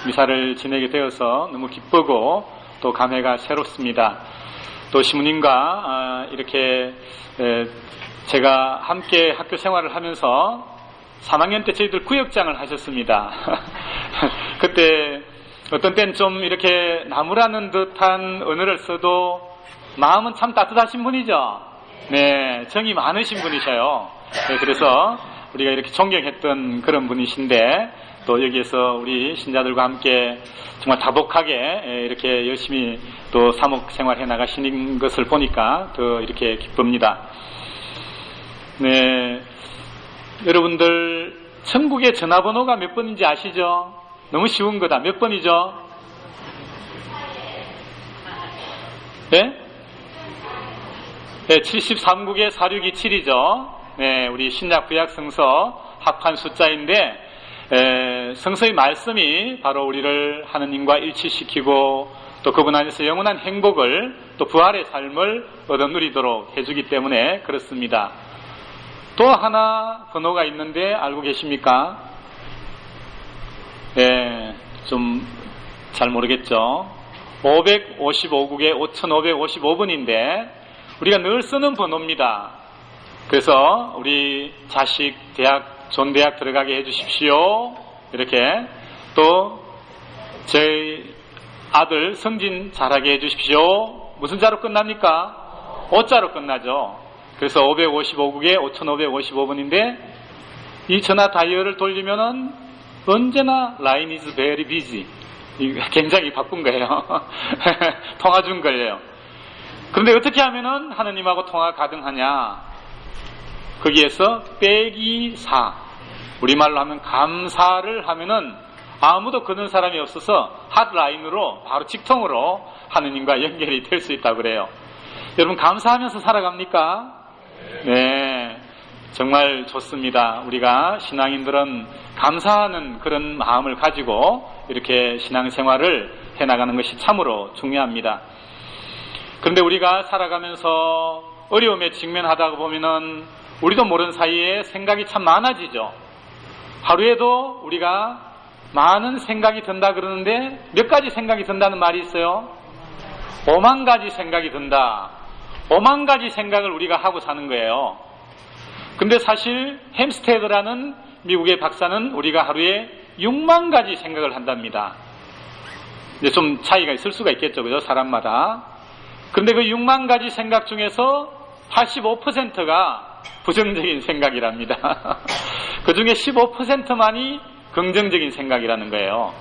미사를 지내게 되어서 너무 기쁘고 또 감회가 새롭습니다. 또 시무님과 이렇게 제가 함께 학교 생활을 하면서 3학년 때 저희들 구역장을 하셨습니다. 그때 어떤 때는 좀 이렇게 나무라는 듯한 언어를 써도 마음은 참 따뜻하신 분이죠. 네, 정이 많으신 분이셔요. 네, 그래서 우리가 이렇게 존경했던 그런 분이신데 또 여기에서 우리 신자들과 함께 정말 다복하게 이렇게 열심히 또 사목 생활해 나가시는 것을 보니까 더 이렇게 기쁩니다. 네, 여러분들 천국의 전화번호가 몇 번인지 아시죠? 너무 쉬운 거다. 몇 번이죠? 네? 네, 73국의 4627이죠. 네, 우리 신약 구약 성서 합한 숫자인데 성서의 말씀이 바로 우리를 하느님과 일치시키고 또 그분 안에서 영원한 행복을 또 부활의 삶을 얻어 누리도록 해주기 때문에 그렇습니다. 또 하나 번호가 있는데 알고 계십니까? 네, 좀 잘 모르겠죠. 555국의 5555번인데 우리가 늘 쓰는 번호입니다. 그래서 우리 자식 대학, 좋은 대학 들어가게 해주십시오. 이렇게 또 저희 아들 성진 잘하게 해주십시오. 무슨 자로 끝납니까? 5자로 끝나죠. 그래서 555국에 5555번인데 이 전화 다이얼을 돌리면은 언제나 line is very busy. 굉장히 바쁜 거예요. 통화 중 걸려요. 그런데 어떻게 하면은 하느님하고 통화 가능하냐? 거기에서 빼기 4. 우리말로 하면 감사를 하면은 아무도 거는 사람이 없어서 핫라인으로 바로 직통으로 하느님과 연결이 될 수 있다고 그래요. 여러분 감사하면서 살아갑니까? 네, 정말 좋습니다. 우리가 신앙인들은 감사하는 그런 마음을 가지고 이렇게 신앙생활을 해나가는 것이 참으로 중요합니다. 그런데 우리가 살아가면서 어려움에 직면하다 보면은 우리도 모르는 사이에 생각이 참 많아지죠. 하루에도 우리가 많은 생각이 든다 그러는데 몇 가지 생각이 든다는 말이 있어요. 5만 가지 생각이 든다. 5만 가지 생각을 우리가 하고 사는 거예요. 근데 사실 햄스테드라는 미국의 박사는 우리가 하루에 6만 가지 생각을 한답니다. 이제 좀 차이가 있을 수가 있겠죠, 그죠? 사람마다. 근데 그 6만 가지 생각 중에서 85%가 부정적인 생각이랍니다. 그 중에 15%만이 긍정적인 생각이라는 거예요.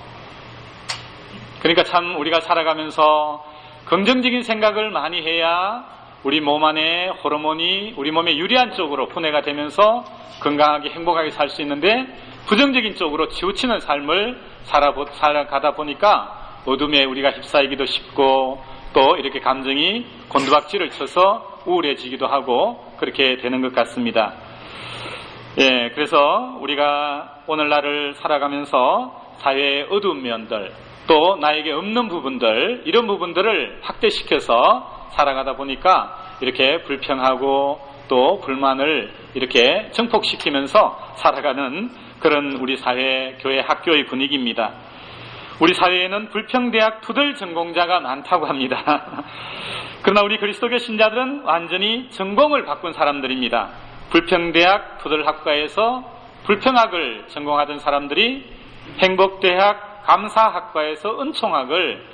그러니까 참 우리가 살아가면서 긍정적인 생각을 많이 해야 우리 몸 안에 호르몬이 우리 몸에 유리한 쪽으로 분해가 되면서 건강하게 행복하게 살 수 있는데 부정적인 쪽으로 치우치는 삶을 살아가다 보니까 어둠에 우리가 휩싸이기도 쉽고 또 이렇게 감정이 곤두박질을 쳐서 우울해지기도 하고 그렇게 되는 것 같습니다. 예, 그래서 우리가 오늘날을 살아가면서 사회의 어두운 면들 또 나에게 없는 부분들 이런 부분들을 확대시켜서 살아가다 보니까 이렇게 불평하고 또 불만을 이렇게 증폭시키면서 살아가는 그런 우리 사회, 교회, 학교의 분위기입니다. 우리 사회에는 불평대학 투덜 전공자가 많다고 합니다. 그러나 우리 그리스도교 신자들은 완전히 전공을 바꾼 사람들입니다. 불평대학 투덜학과에서 불평학을 전공하던 사람들이 행복대학 감사학과에서 은총학을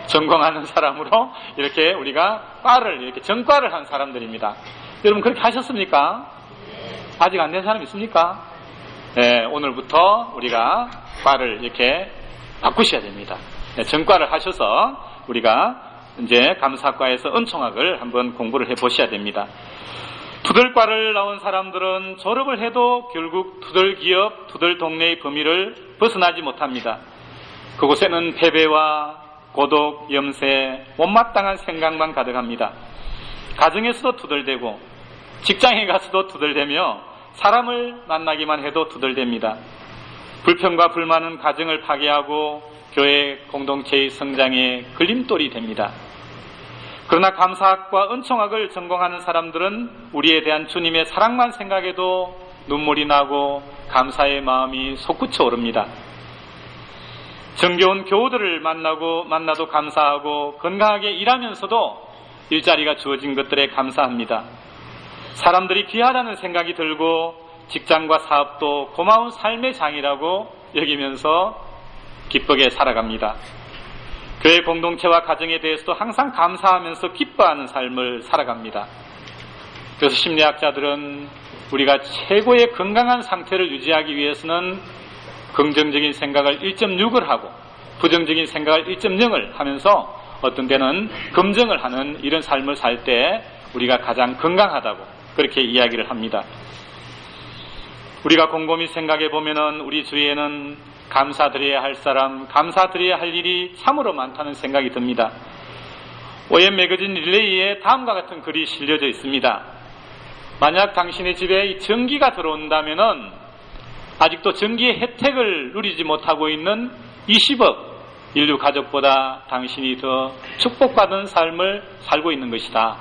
전공하는 사람으로 이렇게 우리가 과를 이렇게 전과를 한 사람들입니다. 여러분 그렇게 하셨습니까? 아직 안 된 사람 있습니까? 네, 오늘부터 우리가 과를 이렇게 바꾸셔야 됩니다. 네, 전과를 하셔서 우리가 이제 감사과에서 은총학을 한번 공부를 해보셔야 됩니다. 투덜과를 나온 사람들은 졸업을 해도 결국 투덜기업, 투덜동네의 범위를 벗어나지 못합니다. 그곳에는 패배와 고독, 염세, 못마땅한 생각만 가득합니다. 가정에서도 투덜대고 직장에 가서도 투덜대며 사람을 만나기만 해도 투덜댑니다. 불평과 불만은 가정을 파괴하고 교회 공동체의 성장에 걸림돌이 됩니다. 그러나 감사학과 은총학을 전공하는 사람들은 우리에 대한 주님의 사랑만 생각해도 눈물이 나고 감사의 마음이 솟구쳐 오릅니다. 정겨운 교우들을 만나도 감사하고 건강하게 일하면서도 일자리가 주어진 것들에 감사합니다. 사람들이 귀하다는 생각이 들고 직장과 사업도 고마운 삶의 장이라고 여기면서 기쁘게 살아갑니다. 교회 공동체와 가정에 대해서도 항상 감사하면서 기뻐하는 삶을 살아갑니다. 그래서 심리학자들은 우리가 최고의 건강한 상태를 유지하기 위해서는 긍정적인 생각을 1.6을 하고 부정적인 생각을 1.0을 하면서 어떤 때는 검증을 하는 이런 삶을 살 때 우리가 가장 건강하다고 그렇게 이야기를 합니다. 우리가 곰곰이 생각해 보면은 우리 주위에는 감사드려야 할 사람, 감사드려야 할 일이 참으로 많다는 생각이 듭니다. OM 매거진 릴레이에 다음과 같은 글이 실려져 있습니다. 만약 당신의 집에 전기가 들어온다면은 아직도 전기의 혜택을 누리지 못하고 있는 20억 인류 가족보다 당신이 더 축복받은 삶을 살고 있는 것이다.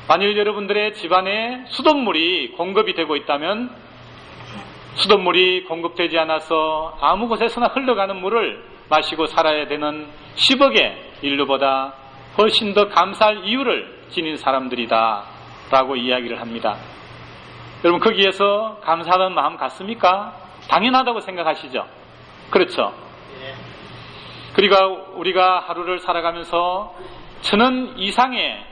만일 여러분들의 집안에 수돗물이 공급이 되고 있다면 수돗물이 공급되지 않아서 아무 곳에서나 흘러가는 물을 마시고 살아야 되는 10억의 인류보다 훨씬 더 감사할 이유를 지닌 사람들이다 라고 이야기를 합니다. 여러분 거기에서 감사하는 마음 같습니까? 당연하다고 생각하시죠? 그렇죠? 그리고 우리가 하루를 살아가면서 1,000원 이상의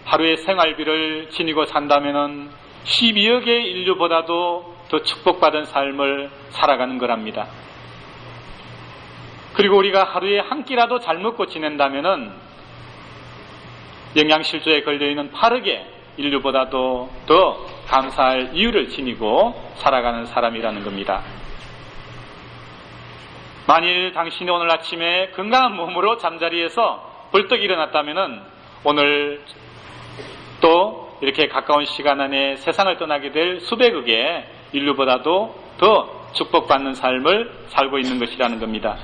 하루의 생활비를 지니고 산다면 12억의 인류보다도 더 축복받은 삶을 살아가는 거랍니다. 그리고 우리가 하루에 한 끼라도 잘 먹고 지낸다면 영양실조에 걸려있는 8억의 인류보다도 더 감사할 이유를 지니고 살아가는 사람이라는 겁니다. 만일 당신이 오늘 아침에 건강한 몸으로 잠자리에서 벌떡 일어났다면 오늘 또 이렇게 가까운 시간 안에 세상을 떠나게 될 수백억의 인류보다도 더 축복받는 삶을 살고 있는 것이라는 겁니다.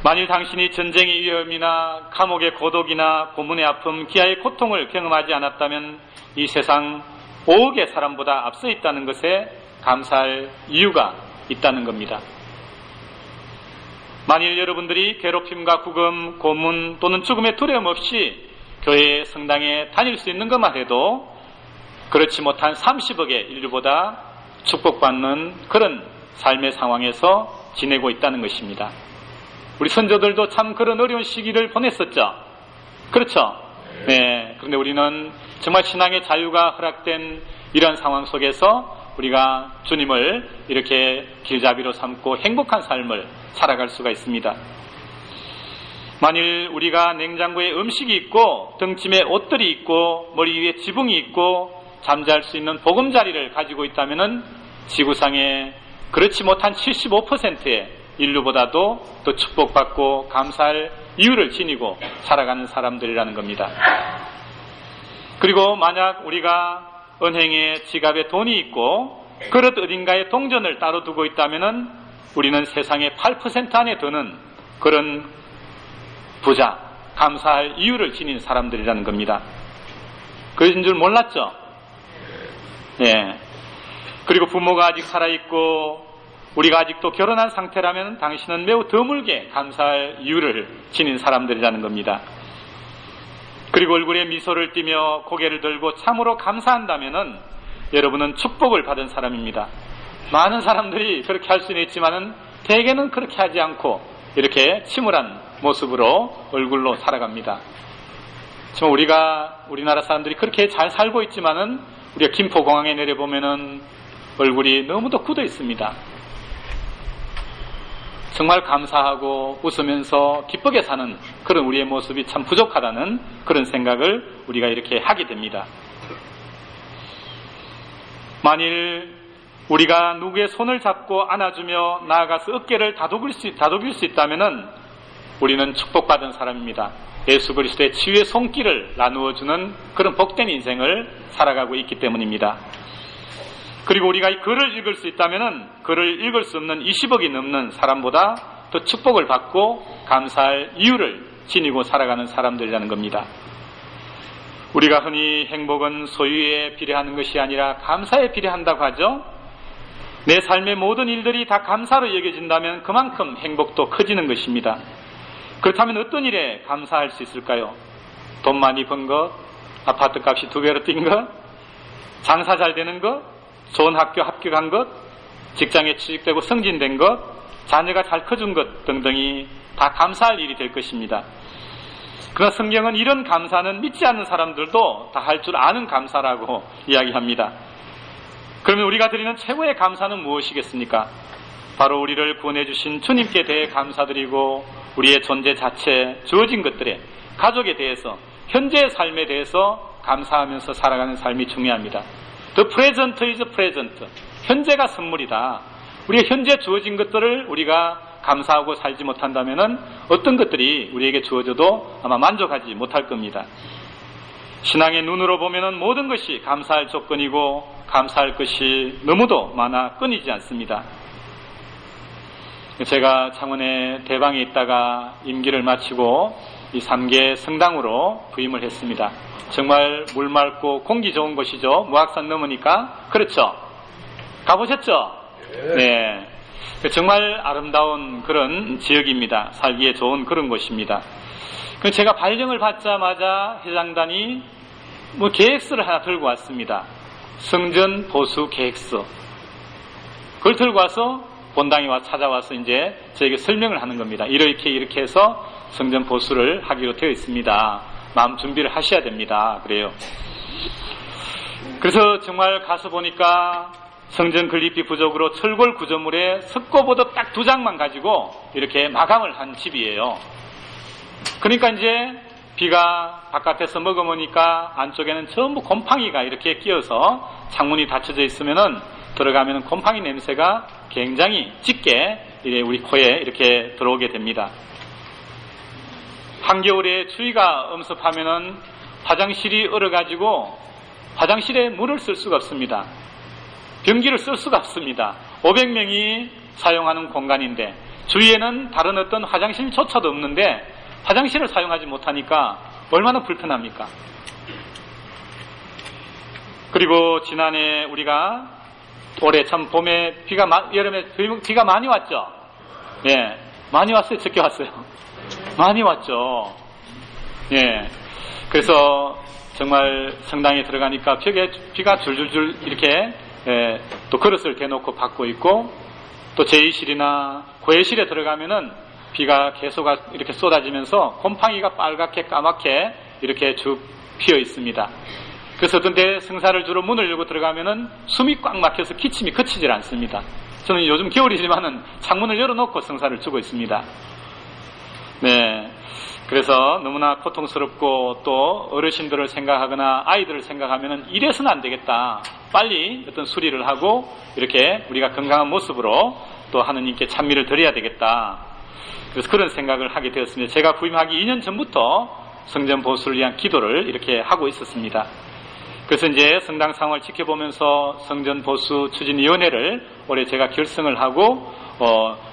만일 당신이 전쟁의 위험이나 감옥의 고독이나 고문의 아픔, 기아의 고통을 경험하지 않았다면 이 세상 5억의 사람보다 앞서 있다는 것에 감사할 이유가 있다는 겁니다. 만일 여러분들이 괴롭힘과 구금, 고문 또는 죽음의 두려움 없이 교회 성당에 다닐 수 있는 것만 해도 그렇지 못한 30억의 인류보다 축복받는 그런 삶의 상황에서 지내고 있다는 것입니다. 우리 선조들도 참 그런 어려운 시기를 보냈었죠. 그렇죠? 네. 그런데 우리는 정말 신앙의 자유가 허락된 이런 상황 속에서 우리가 주님을 이렇게 길잡이로 삼고 행복한 삶을 살아갈 수가 있습니다. 만일 우리가 냉장고에 음식이 있고 등짐에 옷들이 있고 머리 위에 지붕이 있고 잠잘 수 있는 보금자리를 가지고 있다면 지구상에 그렇지 못한 75%의 인류보다도 더 축복받고 감사할 이유를 지니고 살아가는 사람들이라는 겁니다. 그리고 만약 우리가 은행에 지갑에 돈이 있고 그릇 어딘가에 동전을 따로 두고 있다면 우리는 세상의 8% 안에 드는 그런 부자, 감사할 이유를 지닌 사람들이라는 겁니다. 그것인 줄 몰랐죠? 예. 그리고 부모가 아직 살아있고 우리가 아직도 결혼한 상태라면 당신은 매우 드물게 감사할 이유를 지닌 사람들이라는 겁니다. 그리고 얼굴에 미소를 띠며 고개를 들고 참으로 감사한다면 여러분은 축복을 받은 사람입니다. 많은 사람들이 그렇게 할 수는 있지만은 대개는 그렇게 하지 않고 이렇게 침울한 모습으로 얼굴로 살아갑니다. 정말 우리나라 사람들이 그렇게 잘 살고 있지만은 우리가 김포공항에 내려보면은 얼굴이 너무도 굳어 있습니다. 정말 감사하고 웃으면서 기쁘게 사는 그런 우리의 모습이 참 부족하다는 그런 생각을 우리가 이렇게 하게 됩니다. 만일 우리가 누구의 손을 잡고 안아주며 나아가서 어깨를 다독일 수 있다면 우리는 축복받은 사람입니다. 예수 그리스도의 치유의 손길을 나누어주는 그런 복된 인생을 살아가고 있기 때문입니다. 그리고 우리가 이 글을 읽을 수 있다면 글을 읽을 수 없는 20억이 넘는 사람보다 더 축복을 받고 감사할 이유를 지니고 살아가는 사람들이라는 겁니다. 우리가 흔히 행복은 소유에 비례하는 것이 아니라 감사에 비례한다고 하죠. 내 삶의 모든 일들이 다 감사로 여겨진다면 그만큼 행복도 커지는 것입니다. 그렇다면 어떤 일에 감사할 수 있을까요? 돈 많이 번 것, 아파트 값이 2배로 뛴 것, 장사 잘 되는 것, 좋은 학교 합격한 것, 직장에 취직되고 승진된 것, 자녀가 잘 커준 것 등등이 다 감사할 일이 될 것입니다. 그러나 성경은 이런 감사는 믿지 않는 사람들도 다 할 줄 아는 감사라고 이야기합니다. 그러면 우리가 드리는 최고의 감사는 무엇이겠습니까? 바로 우리를 구원해 주신 주님께 대해 감사드리고 우리의 존재 자체, 주어진 것들에, 가족에 대해서, 현재의 삶에 대해서 감사하면서 살아가는 삶이 중요합니다. The present is present. 현재가 선물이다. 우리가 현재 주어진 것들을 우리가 감사하고 살지 못한다면 어떤 것들이 우리에게 주어져도 아마 만족하지 못할 겁니다. 신앙의 눈으로 보면 모든 것이 감사할 조건이고 감사할 것이 너무도 많아 끊이지 않습니다. 제가 창원의 대방에 있다가 임기를 마치고 이 3개 성당으로 부임을 했습니다. 정말 물 맑고 공기 좋은 곳이죠. 무악산 넘으니까. 그렇죠? 가보셨죠? 네. 정말 아름다운 그런 지역입니다. 살기에 좋은 그런 곳입니다. 제가 발령을 받자마자 회장단이 계획서를 하나 들고 왔습니다. 성전 보수 계획서. 그걸 들고 와서 본당에 찾아와서 이제 저에게 설명을 하는 겁니다. 이렇게 해서 성전 보수를 하기로 되어 있습니다. 마음 준비를 하셔야 됩니다. 그래요. 그래서 정말 가서 보니까 성전 건립비 부족으로 철골 구조물에 석고보도 딱 2장만 가지고 이렇게 마감을 한 집이에요. 그러니까 이제 비가 바깥에서 머금으니까 안쪽에는 전부 곰팡이가 이렇게 끼어서 창문이 닫혀져 있으면은 들어가면 곰팡이 냄새가 굉장히 짙게 우리 코에 이렇게 들어오게 됩니다. 한겨울에 추위가 엄습하면은 화장실이 얼어가지고 화장실에 물을 쓸 수가 없습니다. 변기를 쓸 수가 없습니다. 500명이 사용하는 공간인데 주위에는 다른 어떤 화장실조차도 없는데 화장실을 사용하지 못하니까 얼마나 불편합니까? 그리고 지난해 우리가 올해 참 봄에 여름에 비가 많이 왔죠? 예, 많이 왔어요? 적게 왔어요? 많이 왔죠? 예. 그래서 정말 성당에 들어가니까 벽에 비가 줄줄줄 이렇게 또 그릇을 대놓고 받고 있고 또 제2실이나 고해실에 들어가면은 비가 계속 이렇게 쏟아지면서 곰팡이가 빨갛게 까맣게 이렇게 쭉 피어 있습니다. 그래서 어떤 때 성사를 주로 문을 열고 들어가면은 숨이 꽉 막혀서 기침이 그치질 않습니다. 저는 요즘 겨울이지만은 창문을 열어놓고 성사를 주고 있습니다. 네. 그래서 너무나 고통스럽고 또 어르신들을 생각하거나 아이들을 생각하면은 이래서는 안 되겠다. 빨리 어떤 수리를 하고 이렇게 우리가 건강한 모습으로 또 하느님께 찬미를 드려야 되겠다. 그래서 그런 생각을 하게 되었습니다. 제가 부임하기 2년 전부터 성전 보수를 위한 기도를 이렇게 하고 있었습니다. 그래서 이제 성당 상황을 지켜보면서 성전 보수 추진위원회를 올해 제가 결성을 하고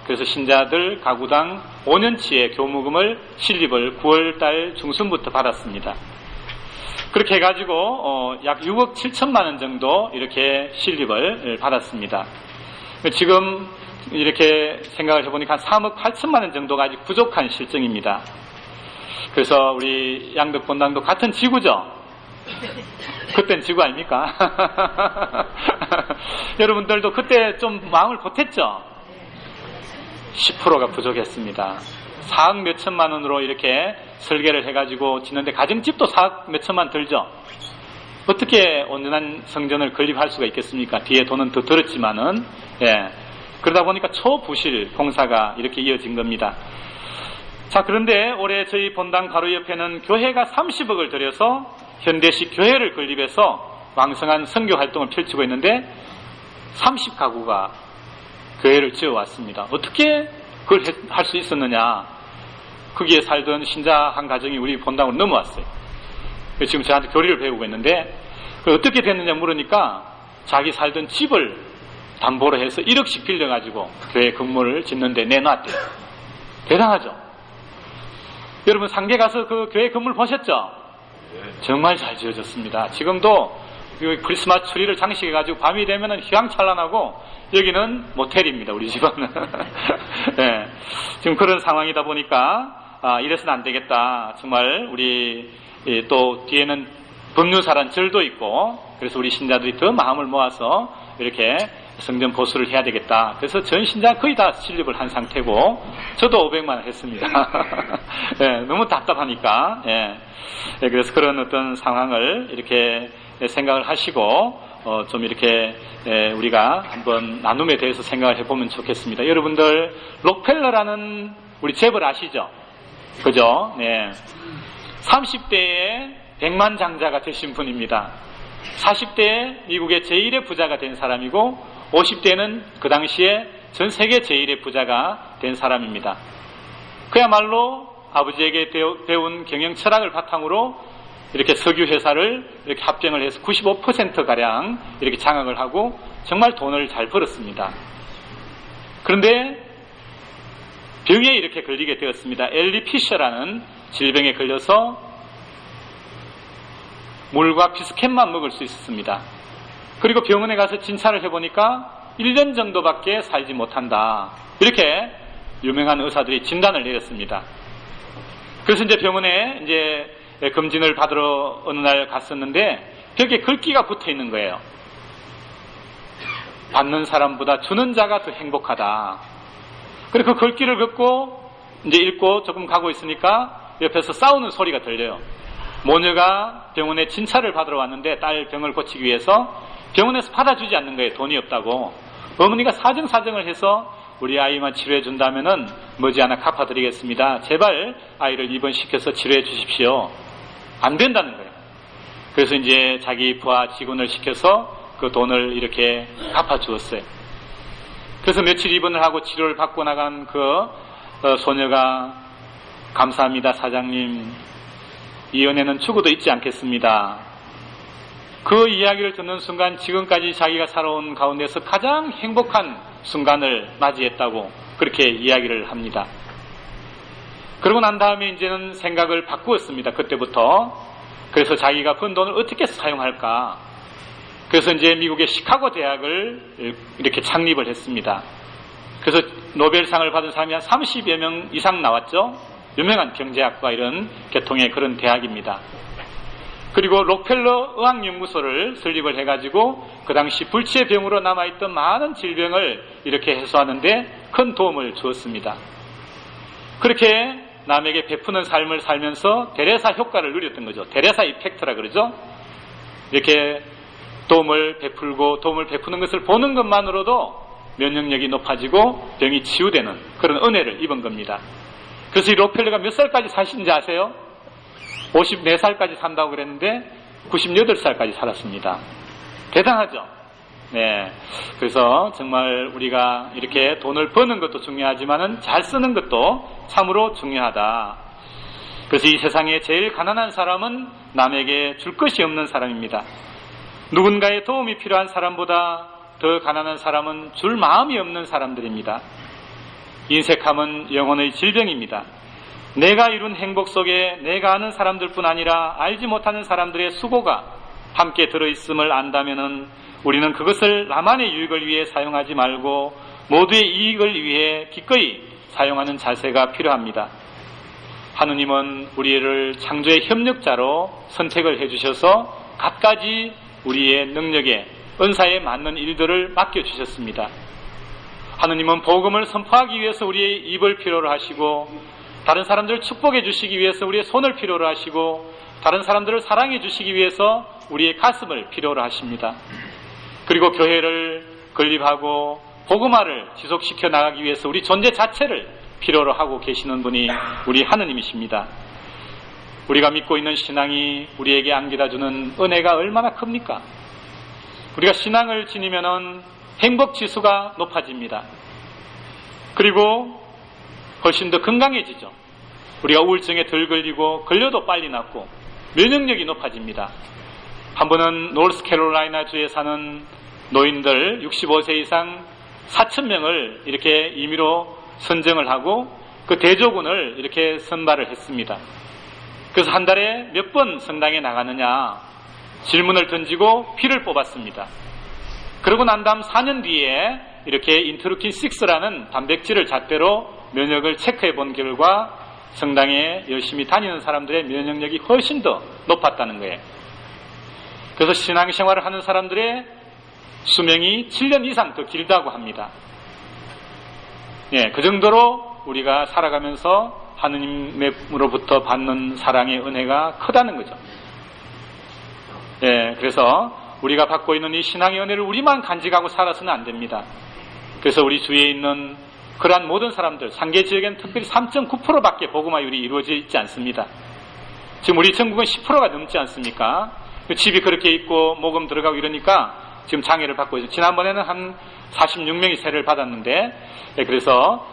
그래서 신자들 가구당 5년치의 교무금을 신립을 9월달 중순부터 받았습니다. 그렇게 해가지고 약 6억 7천만 원 정도 이렇게 신립을 받았습니다. 지금 이렇게 생각을 해보니까 한 3억 8천만 원 정도가 아직 부족한 실정입니다. 그래서 우리 양덕 본당도 같은 지구죠? 그땐 지구 아닙니까? 여러분들도 그때 좀 마음을 보탰죠? 10%가 부족했습니다. 4억 몇 천만 원으로 이렇게 설계를 해가지고 짓는데 가정집도 4억 몇 천만 들죠? 어떻게 온전한 성전을 건립할 수가 있겠습니까? 뒤에 돈은 더 들었지만은, 예. 그러다 보니까 초부실 공사가 이렇게 이어진 겁니다. 자, 그런데 올해 저희 본당 바로 옆에는 교회가 30억을 들여서 현대식 교회를 건립해서 왕성한 선교 활동을 펼치고 있는데 30가구가 교회를 지어왔습니다. 어떻게 그걸 할 수 있었느냐? 거기에 살던 신자 한 가정이 우리 본당으로 넘어왔어요. 지금 저한테 교리를 배우고 있는데 어떻게 됐느냐 물으니까 자기 살던 집을 담보로 해서 1억씩 빌려가지고 교회 건물을 짓는데 내놨대요. 대단하죠? 여러분 상계 가서 그 교회 건물 보셨죠? 정말 잘 지어졌습니다. 지금도 크리스마스 트리를 장식해가지고 밤이 되면은 휘황찬란하고 여기는 모텔입니다. 우리 집은. 네, 지금 그런 상황이다 보니까 이래서는 안 되겠다. 정말 우리 또 뒤에는 법륜사란 절도 있고 그래서 우리 신자들이 더 마음을 모아서 이렇게 성전 보수를 해야 되겠다. 그래서 전 신자 거의 다 신립을 한 상태고 저도 500만 원 했습니다. 네, 너무 답답하니까. 네, 그래서 그런 어떤 상황을 이렇게 생각을 하시고 좀 이렇게 우리가 한번 나눔에 대해서 생각을 해보면 좋겠습니다. 여러분들 록펠러라는 우리 재벌 아시죠? 그죠? 네. 30대에 100만 장자가 되신 분입니다. 40대에 미국의 제1의 부자가 된 사람이고 50대는 그 당시에 전 세계 제1의 부자가 된 사람입니다. 그야말로 아버지에게 배운 경영 철학을 바탕으로 이렇게 석유 회사를 이렇게 합병을 해서 95%가량 이렇게 장악을 하고 정말 돈을 잘 벌었습니다. 그런데 병에 이렇게 걸리게 되었습니다. 엘리 피셔라는 질병에 걸려서 물과 비스켓만 먹을 수 있었습니다. 그리고 병원에 가서 진찰을 해보니까 1년 정도밖에 살지 못한다. 이렇게 유명한 의사들이 진단을 내렸습니다. 그래서 이제 병원에 이제 검진을 받으러 어느 날 갔었는데 벽에 글귀가 붙어 있는 거예요. 받는 사람보다 주는 자가 더 행복하다. 그리고 그 글귀를 긋고 이제 읽고 조금 가고 있으니까 옆에서 싸우는 소리가 들려요. 모녀가 병원에 진찰을 받으러 왔는데 딸 병을 고치기 위해서 병원에서 받아주지 않는 거예요. 돈이 없다고. 어머니가 사정사정을 해서 우리 아이만 치료해 준다면은 머지않아 갚아드리겠습니다. 제발 아이를 입원시켜서 치료해 주십시오. 안 된다는 거예요. 그래서 이제 자기 부하 직원을 시켜서 그 돈을 이렇게 갚아주었어요. 그래서 며칠 입원을 하고 치료를 받고 나간 그 소녀가 감사합니다 사장님. 이 은혜는 죽어도 잊지 않겠습니다. 그 이야기를 듣는 순간 지금까지 자기가 살아온 가운데서 가장 행복한 순간을 맞이했다고 그렇게 이야기를 합니다. 그러고 난 다음에 이제는 생각을 바꾸었습니다. 그때부터. 그래서 자기가 번 돈을 어떻게 사용할까. 그래서 이제 미국의 시카고 대학을 이렇게 창립을 했습니다. 그래서 노벨상을 받은 사람이 한 30여 명 이상 나왔죠. 유명한 경제학과 이런 계통의 그런 대학입니다. 그리고 록펠러 의학연구소를 설립을 해가지고 그 당시 불치의 병으로 남아있던 많은 질병을 이렇게 해소하는데 큰 도움을 주었습니다. 그렇게 남에게 베푸는 삶을 살면서 데레사 효과를 누렸던 거죠. 데레사 이펙트라 그러죠. 이렇게 도움을 베풀고 도움을 베푸는 것을 보는 것만으로도 면역력이 높아지고 병이 치유되는 그런 은혜를 입은 겁니다. 그래서 이 록펠러가 몇 살까지 사신지 아세요? 54살까지 산다고 그랬는데 98살까지 살았습니다. 대단하죠? 네. 그래서 정말 우리가 이렇게 돈을 버는 것도 중요하지만은 잘 쓰는 것도 참으로 중요하다. 그래서 이 세상에 제일 가난한 사람은 남에게 줄 것이 없는 사람입니다. 누군가의 도움이 필요한 사람보다 더 가난한 사람은 줄 마음이 없는 사람들입니다. 인색함은 영혼의 질병입니다. 내가 이룬 행복 속에 내가 아는 사람들뿐 아니라 알지 못하는 사람들의 수고가 함께 들어있음을 안다면은 우리는 그것을 나만의 유익을 위해 사용하지 말고 모두의 이익을 위해 기꺼이 사용하는 자세가 필요합니다. 하느님은 우리를 창조의 협력자로 선택을 해주셔서 갖가지 우리의 능력에 은사에 맞는 일들을 맡겨주셨습니다. 하느님은 복음을 선포하기 위해서 우리의 입을 필요로 하시고 다른 사람들을 축복해 주시기 위해서 우리의 손을 필요로 하시고 다른 사람들을 사랑해 주시기 위해서 우리의 가슴을 필요로 하십니다. 그리고 교회를 건립하고 복음화를 지속시켜 나가기 위해서 우리 존재 자체를 필요로 하고 계시는 분이 우리 하느님이십니다. 우리가 믿고 있는 신앙이 우리에게 안겨다주는 은혜가 얼마나 큽니까? 우리가 신앙을 지니면은 행복지수가 높아집니다. 그리고 훨씬 더 건강해지죠. 우리가 우울증에 덜 걸리고 걸려도 빨리 낫고 면역력이 높아집니다. 한 번은 노스캐롤라이나 주에 사는 노인들 65세 이상 4,000명을 이렇게 임의로 선정을 하고 그 대조군을 이렇게 선발을 했습니다. 그래서 한 달에 몇 번 성당에 나가느냐, 질문을 던지고 피를 뽑았습니다. 그러고 난 다음 4년 뒤에 이렇게 인터루킨 6라는 단백질을 잣대로 면역을 체크해 본 결과 성당에 열심히 다니는 사람들의 면역력이 훨씬 더 높았다는 거예요. 그래서 신앙생활을 하는 사람들의 수명이 7년 이상 더 길다고 합니다. 예, 그 정도로 우리가 살아가면서 하느님으로부터 받는 사랑의 은혜가 크다는 거죠. 예, 그래서 우리가 받고 있는 이 신앙의 은혜를 우리만 간직하고 살아서는 안 됩니다. 그래서 우리 주위에 있는 그러한 모든 사람들, 상계 지역에는 특별히 3.9%밖에 복음화율이 이루어져 있지 않습니다. 지금 우리 전국은 10%가 넘지 않습니까? 집이 그렇게 있고 모금 들어가고 이러니까 지금 장애를 받고 있어요. 지난번에는 한 46명이 세례를 받았는데, 그래서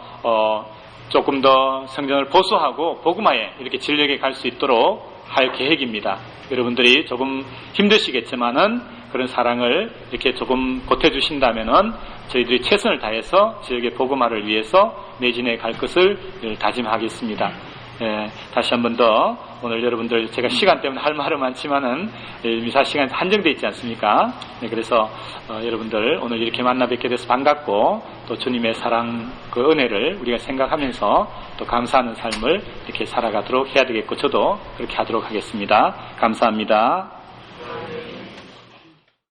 조금 더 성전을 보수하고 복음화에 이렇게 진력에 갈 수 있도록 할 계획입니다. 여러분들이 조금 힘드시겠지만은 그런 사랑을 이렇게 조금 보태주신다면은 저희들이 최선을 다해서 지역의 복음화를 위해서 매진해 갈 것을 다짐하겠습니다. 예, 다시 한 번 더 오늘 여러분들 제가 시간 때문에 할 말은 많지만은 미사 시간이 한정되어 있지 않습니까? 네, 그래서 여러분들 오늘 이렇게 만나 뵙게 돼서 반갑고 또 주님의 사랑 그 은혜를 우리가 생각하면서 또 감사하는 삶을 이렇게 살아가도록 해야 되겠고 저도 그렇게 하도록 하겠습니다. 감사합니다.